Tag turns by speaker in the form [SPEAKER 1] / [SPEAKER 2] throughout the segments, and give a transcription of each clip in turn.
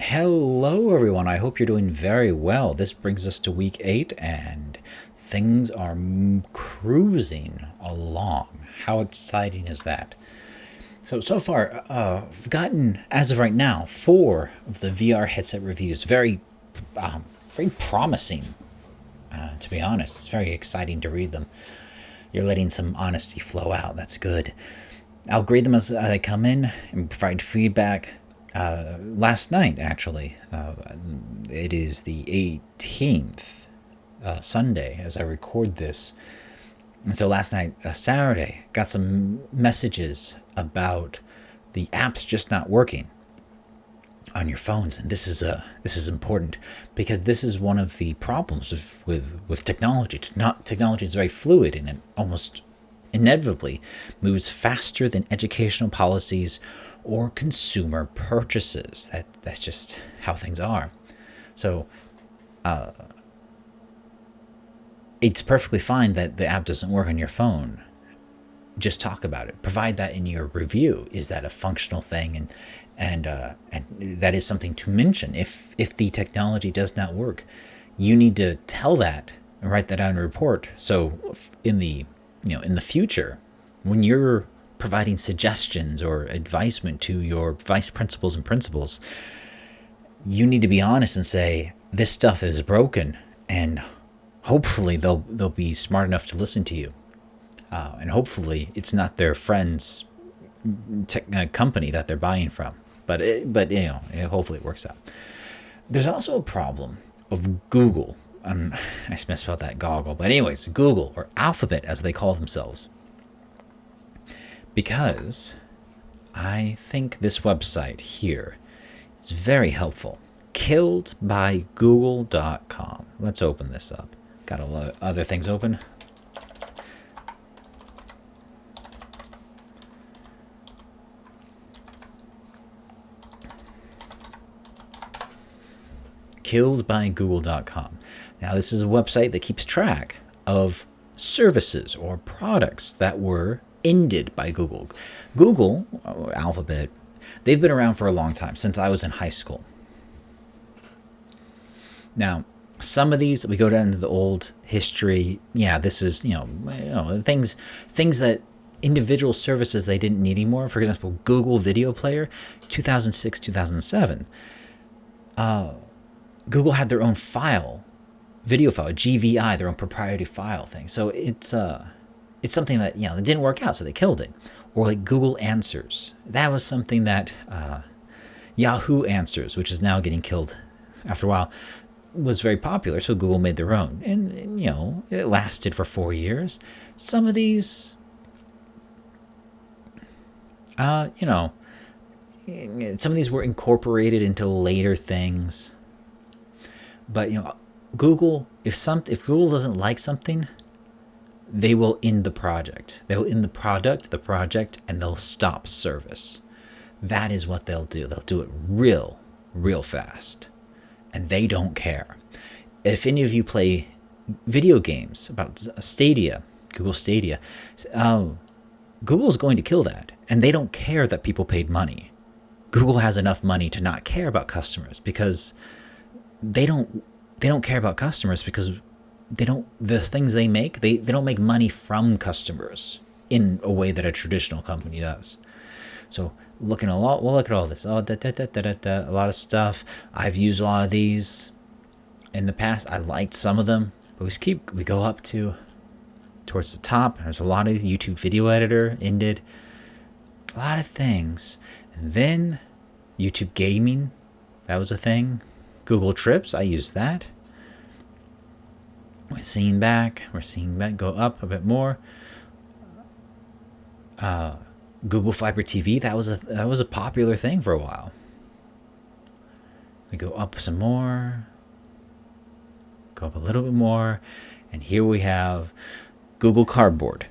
[SPEAKER 1] Hello, everyone. I hope you're doing very well. This brings us to week 8, and things are cruising along. How exciting is that? So far, I've gotten, as of right now, 4 of the VR headset reviews. Very promising, to be honest. It's very exciting to read them. You're letting some honesty flow out. That's good. I'll grade them as I come in and provide feedback. Last night, actually, it is the 18th, Sunday, as I record this. And so last night, Saturday, got some messages about the apps just not working on your phones, and this is important because this is one of the problems with technology. Technology is very fluid, and it almost inevitably moves faster than educational policies or consumer purchases. That's just how things are. So it's perfectly fine that the app doesn't work on your phone. Just talk about it. Provide that in your review. Is that a functional thing? And that is something to mention. If the technology does not work, you need to tell that and write that down in a report. So in the in the future, when you're providing suggestions or advisement to your vice principals and principals, you need to be honest and say this stuff is broken, and hopefully they'll be smart enough to listen to you, and hopefully it's not their friend's company that they're buying from, but hopefully it works out. There's also a problem of Google. I misspelled that goggle, but anyways, Google, or Alphabet as they call themselves, because I think this website here is very helpful. Killedbygoogle.com. Let's open this up. Got a lot of other things open. Killedbygoogle.com. Now, this is a website that keeps track of services or products that were ended by Google. Google, Alphabet, they've been around for a long time, since I was in high school. Now, some of these, we go down to the old history. Yeah, this is, things that individual services they didn't need anymore. For example, Google Video Player, 2006, 2007. Google had their own video file, GVI, their own proprietary file thing. So it's something that, it didn't work out, so they killed it. Or like Google Answers. That was something that Yahoo Answers, which is now getting killed after a while, was very popular, so Google made their own. And it lasted for 4 years. Some of these, some of these were incorporated into later things. But, Google, if Google doesn't like something, they will end the project. They'll end the project, and they'll stop service. That is what they'll do. They'll do it real fast. And they don't care. If any of you play video games about Stadia, Google Stadia, Google's going to kill that. And they don't care that people paid money. Google has enough money to not care about customers, because they don't care about customers, because the things they make, they don't make money from customers in a way that a traditional company does. So we'll look at all this. A lot of stuff. I've used a lot of these in the past. I liked some of them, but we go up towards the top. There's a lot of YouTube video editor ended. A lot of things. And then YouTube gaming, that was a thing. Google Trips, I used that. We're seeing back go up a bit more. Google Fiber TV, that was a popular thing for a while. We go up some more, go up a little bit more, and here we have Google Cardboard.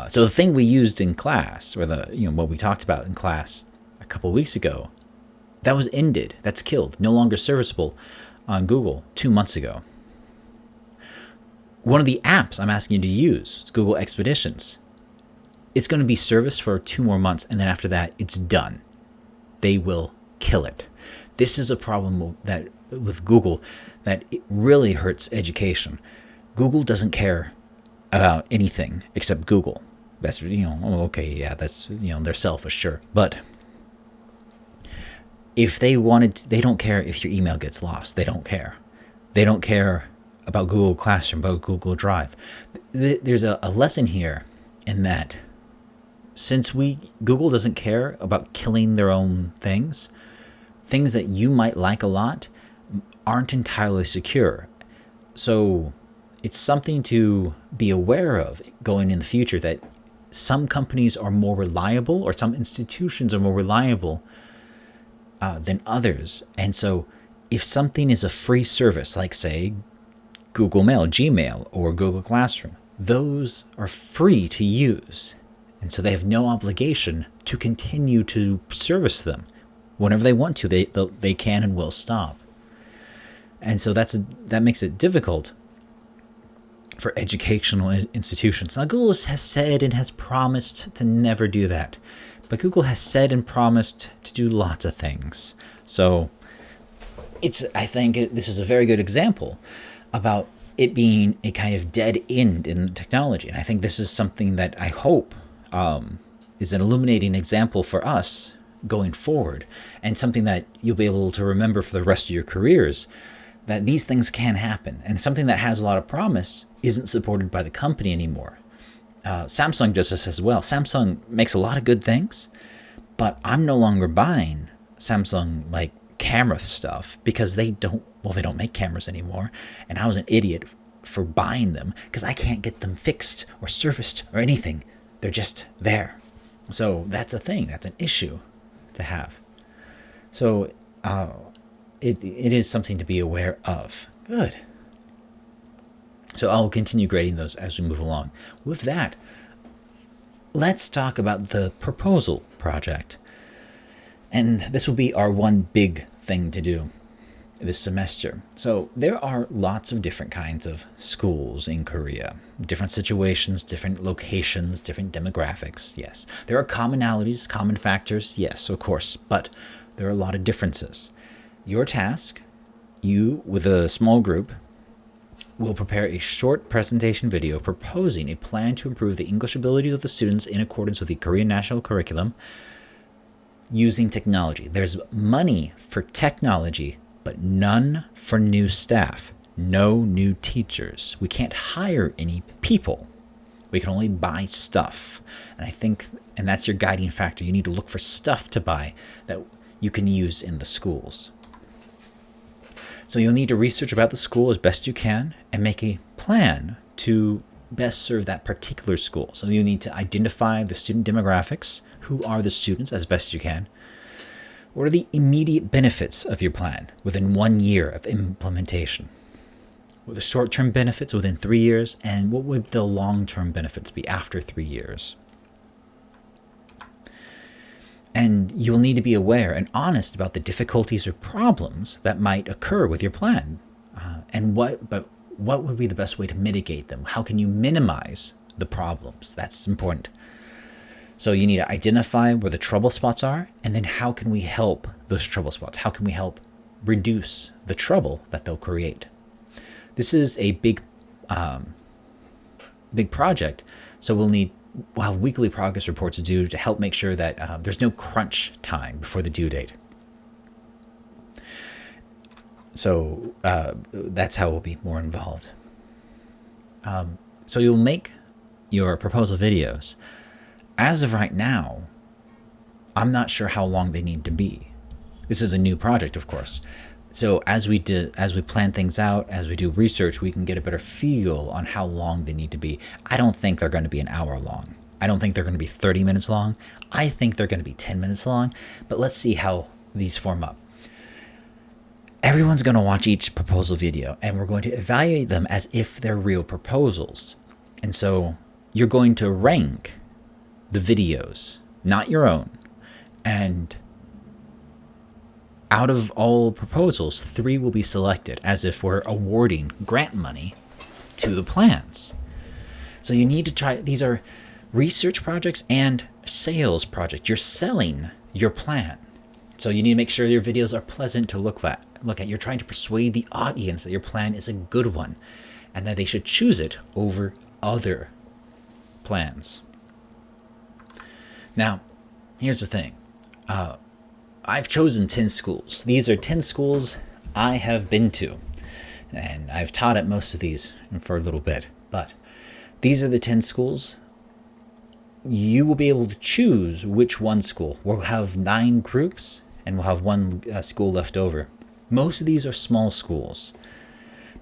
[SPEAKER 1] So the thing we used in class, or what we talked about in class a couple of weeks ago, that was ended. That's killed. No longer serviceable on Google 2 months ago. One of the apps I'm asking you to use is Google Expeditions. It's going to be serviced for 2 more months, and then after that, it's done. They will kill it. This is a problem that with Google that it really hurts education. Google doesn't care about anything except Google. That's, okay, yeah, that's, they're selfish, sure. But if they wanted to, they don't care if your email gets lost. They don't care. They don't care about Google Classroom, about Google Drive. There's a lesson here in that since Google doesn't care about killing their own things that you might like a lot aren't entirely secure. So it's something to be aware of going in the future, that some companies are more reliable, or some institutions are more reliable than others. And so if something is a free service, like say Google Mail, Gmail, or Google Classroom, those are free to use. And so they have no obligation to continue to service them. Whenever they want to, they can and will stop. And so that makes it difficult for educational institutions. Now, Google has said and has promised to never do that. But Google has said and promised to do lots of things. So I think this is a very good example about it being a kind of dead end in technology. And I think this is something that I hope is an illuminating example for us going forward, and something that you'll be able to remember for the rest of your careers, that these things can happen. And something that has a lot of promise isn't supported by the company anymore. Samsung does this as well. Samsung makes a lot of good things, but I'm no longer buying Samsung like camera stuff because they don't make cameras anymore. And I was an idiot for buying them because I can't get them fixed or serviced or anything. They're just there. So that's a thing. That's an issue to have. So it is something to be aware of. Good. So I'll continue grading those as we move along. With that, let's talk about the proposal project. And this will be our one big thing to do this semester. So there are lots of different kinds of schools in Korea. Different situations, different locations, different demographics, yes. There are commonalities, common factors, yes, of course. But there are a lot of differences. Your task, you with a small group, will prepare a short presentation video proposing a plan to improve the English abilities of the students in accordance with the Korean national curriculum using technology. There's money for technology, but none for new staff. No new teachers. We can't hire any people. We can only buy stuff. And that's your guiding factor. You need to look for stuff to buy that you can use in the schools. So you'll need to research about the school as best you can and make a plan to best serve that particular school. So you need to identify the student demographics. Who are the students as best you can? What are the immediate benefits of your plan within 1 year of implementation? What are the short-term benefits within 3 years? And what would the long-term benefits be after 3 years? And you'll need to be aware and honest about the difficulties or problems that might occur with your plan. But what would be the best way to mitigate them? How can you minimize the problems? That's important. So you need to identify where the trouble spots are, and then how can we help those trouble spots? How can we help reduce the trouble that they'll create? This is a big project, so we'll have weekly progress reports to do to help make sure that there's no crunch time before the due date. So that's how we'll be more involved. So you'll make your proposal videos. As of right now, I'm not sure how long they need to be. This is a new project, of course. So as we plan things out, as we do research, we can get a better feel on how long they need to be. I don't think they're going to be an hour long. I don't think they're going to be 30 minutes long. I think they're going to be 10 minutes long. But let's see how these form up. Everyone's going to watch each proposal video, and we're going to evaluate them as if they're real proposals. And so you're going to rank the videos, not your own. And out of all proposals, 3 will be selected as if we're awarding grant money to the plans. So you need to try, these are research projects and sales projects. You're selling your plan. So you need to make sure your videos are pleasant to look at. You're trying to persuade the audience that your plan is a good one and that they should choose it over other plans. Now, here's the thing. I've chosen 10 schools. These are 10 schools I have been to. And I've taught at most of these for a little bit. But these are the 10 schools. You will be able to choose which one school. We'll have 9 groups, and we'll have one school left over. Most of these are small schools.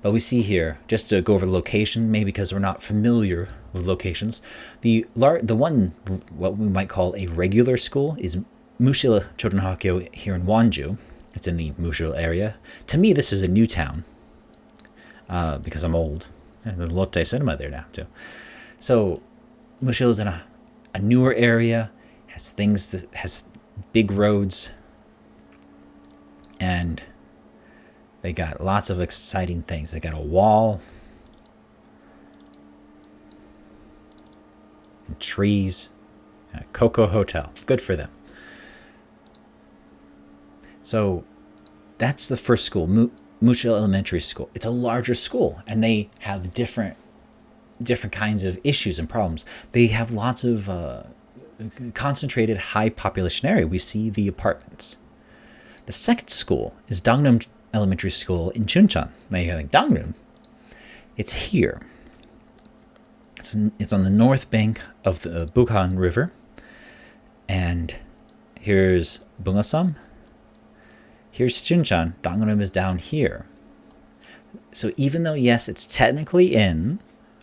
[SPEAKER 1] But we see here, just to go over the location, maybe because we're not familiar with locations, the one, what we might call a regular school, is Mushil Chodanhakyo here in Wonju. It's in the Mushil area. To me, this is a new town, because I'm old. And there's Lotte Cinema there now, too. So, Mushil is in a newer area, has big roads, and they got lots of exciting things. They got a wall and trees and a Coco Hotel. Good for them. So that's the first school, Mushil Elementary School. It's a larger school, and they have different kinds of issues and problems. They have lots of concentrated high population area. We see the apartments. The second school is Dangnam Elementary School in Chuncheon. Now you're like, Dangnam? It's here. It's on the north bank of the Bukhan River. And here's Bungasam. Here's Chuncheon. Dangnam is down here. So even though, yes, it's technically in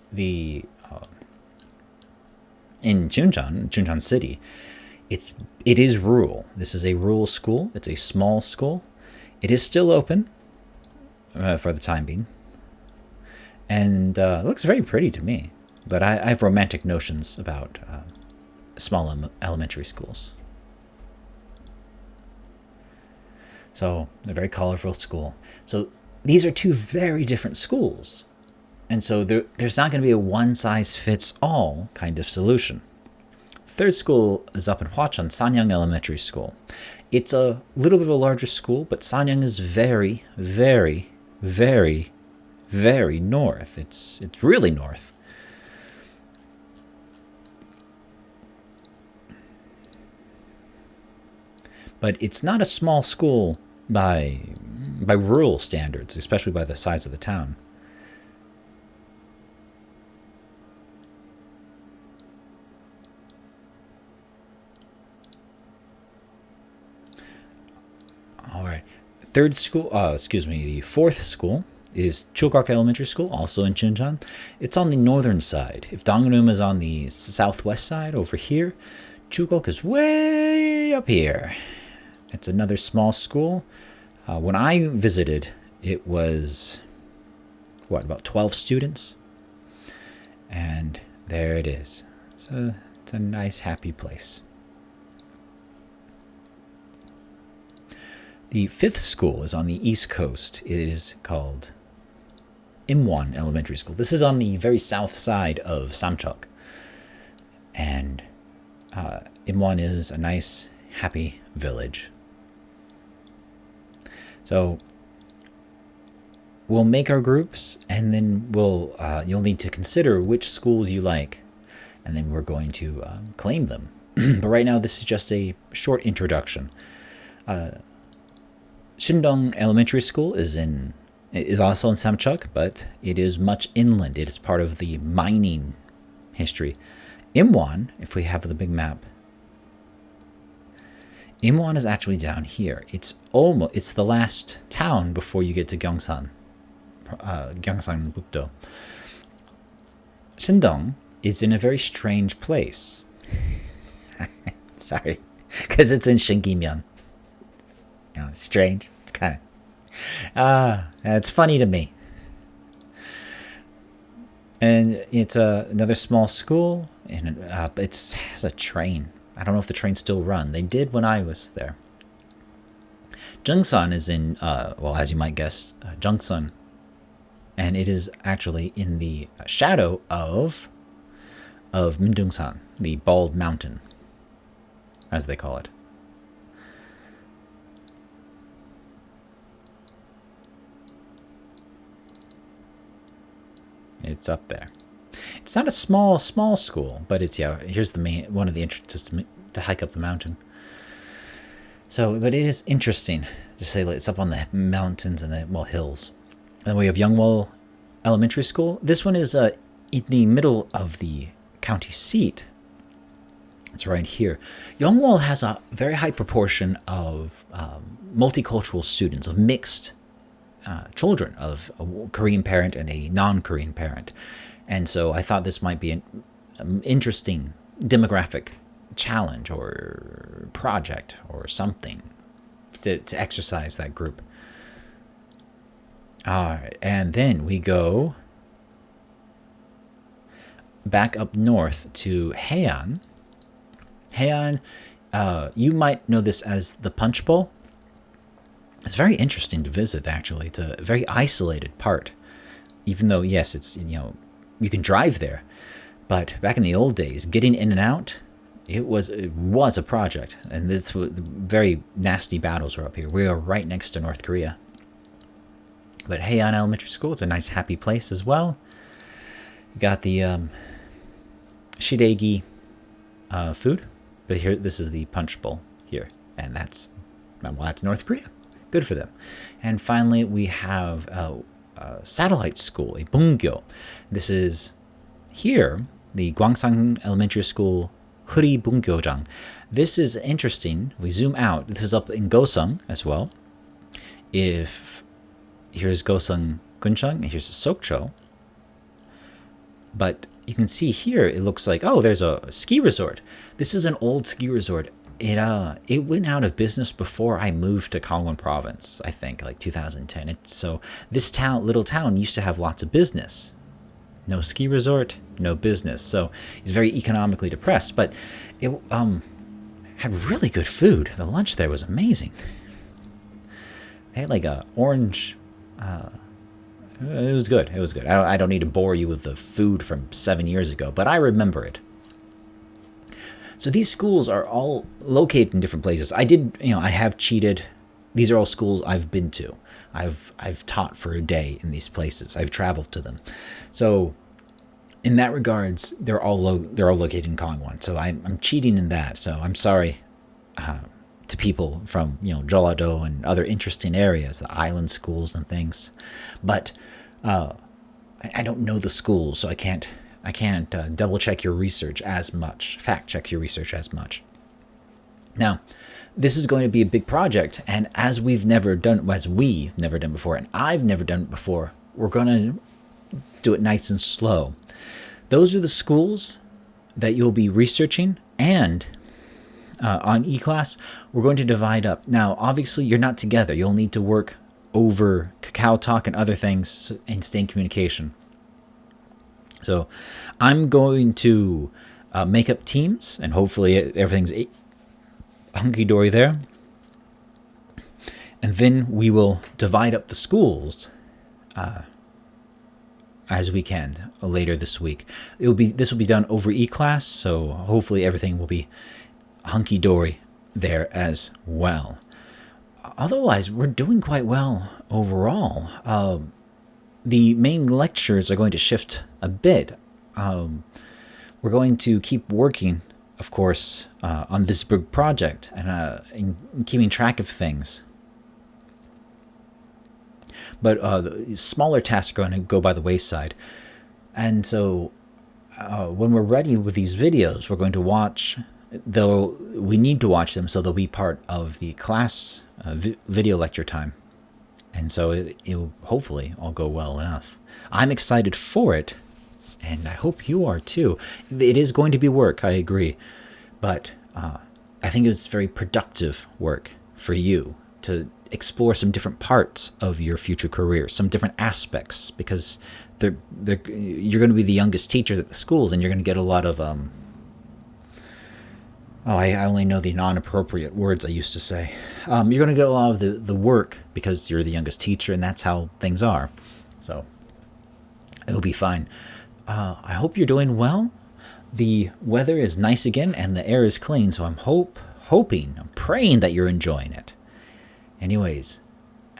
[SPEAKER 1] the in Chuncheon City, it is rural. This is a rural school. It's a small school. It is still open for the time being, and it looks very pretty to me. But I have romantic notions about small elementary schools. So a very colorful school. So these are two very different schools. And so there's not going to be a one-size-fits-all kind of solution. Third school is up in Hwacheon, Sanyang Elementary School. It's a little bit of a larger school, but Sanyang is very, very, very, very north. It's really north. But it's not a small school by rural standards, especially by the size of the town. All right. The fourth school is Chugak Elementary School, also in Chuncheon. It's on the northern side. If Dangnam is on the southwest side over here, Chugak is way up here. It's another small school. When I visited, it was, about 12 students? And there it is. It's a nice, happy place. The fifth school is on the east coast. It is called Imwon Elementary School. This is on the very south side of Samcheok. And Imwon is a nice, happy village. So we'll make our groups, and then you'll need to consider which schools you like, and then we're going to claim them. But right now, this is just a short introduction. Shindong Elementary School is also in Samcheok, but it is much inland. It is part of the mining history. Imwon, if we have the big map, Imwon is actually down here. It's the last town before you get to Gyeongsan Bukdo. Shindong is in a very strange place. Sorry, because it's in Shingimyeon. It's strange. It's kind of it's funny to me. And it's another small school, and it has a train. I don't know if the trains still run. They did when I was there. Jungsan is in, as you might guess, Jungsan. And it is actually in the shadow of Mindungsan, the bald mountain, as they call it. It's up there. It's not a small school, but it's, yeah, here's the main one of the entrances to hike up the mountain. So, but it is interesting to say that it's up on the mountains and the, well, hills. And then we have Youngwell Elementary School. This one is in the middle of the county seat. It's right here. Youngwell has a very high proportion of multicultural students, of mixed children, of a Korean parent and a non-Korean parent. And so I thought this might be an interesting demographic challenge or project or something to exercise that group. All right, and then we go back up north to Heian. Heian, you might know this as the Punch Bowl. It's very interesting to visit, actually. It's a very isolated part. Even though, yes, it's, you can drive there. But back in the old days, getting in and out, it was a project. And this was very nasty battles were up here. We are right next to North Korea. But Heian Elementary School, it's a nice, happy place as well. You got the shiregi food. But here, this is the Punch Bowl here. And that's North Korea. Good for them. And finally, we have a satellite school, a Bungyo. This is here, the Gwangsang Elementary School, Huri Bungyojang. This is interesting. We zoom out. This is up in Gosung as well. Here's Gosung Gunchang, and here's Sokcho. But you can see here, it looks like, oh, there's a ski resort. This is an old ski resort. It went out of business before I moved to Gangwon Province, I think, like 2010. So this little town used to have lots of business. No ski resort, no business. So it's very economically depressed. But it had really good food. The lunch there was amazing. They had like a orange. It was good. It was good. I don't need to bore you with the food from 7 years ago, but I remember it. So these schools are all located in different places. I have cheated. These are all schools I've been to. I've taught for a day in these places. I've traveled to them. So in that regards, they're all located in Gangwon. So I'm cheating in that. So I'm sorry to people from Jeollado and other interesting areas, the island schools and things. But I don't know the schools, so I can't double check your research as much, fact check your research as much. Now, this is going to be a big project, and as we've never done before, and I've never done it before, we're going to do it nice and slow. Those are the schools that you'll be researching, and on eClass, we're going to divide up. Now, obviously, you're not together. You'll need to work over Kakao Talk and other things and stay in communication. So I'm going to make up teams, and hopefully everything's hunky-dory there. And then we will divide up the schools as we can later this week. This will be done over eClass, so hopefully everything will be hunky-dory there as well. Otherwise, we're doing quite well overall. The main lectures are going to shift a bit. We're going to keep working, of course, on this big project and in keeping track of things. But the smaller tasks are going to go by the wayside. And so when we're ready with these videos, we're going to watch, though we need to watch them so they'll be part of the class video lecture time. And so it'll hopefully all go well enough. I'm excited for it, and I hope you are too. It is going to be work, I agree. But I think it's very productive work for you to explore some different parts of your future career, some different aspects, because you're going to be the youngest teacher at the schools, and you're going to get a lot of I only know the non-appropriate words I used to say. You're going to get a lot of the work because you're the youngest teacher, and that's how things are. So it'll be fine. I hope you're doing well. The weather is nice again, and the air is clean, so I'm I'm praying that you're enjoying it. Anyways,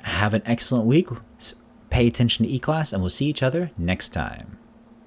[SPEAKER 1] have an excellent week. Pay attention to eClass, and we'll see each other next time.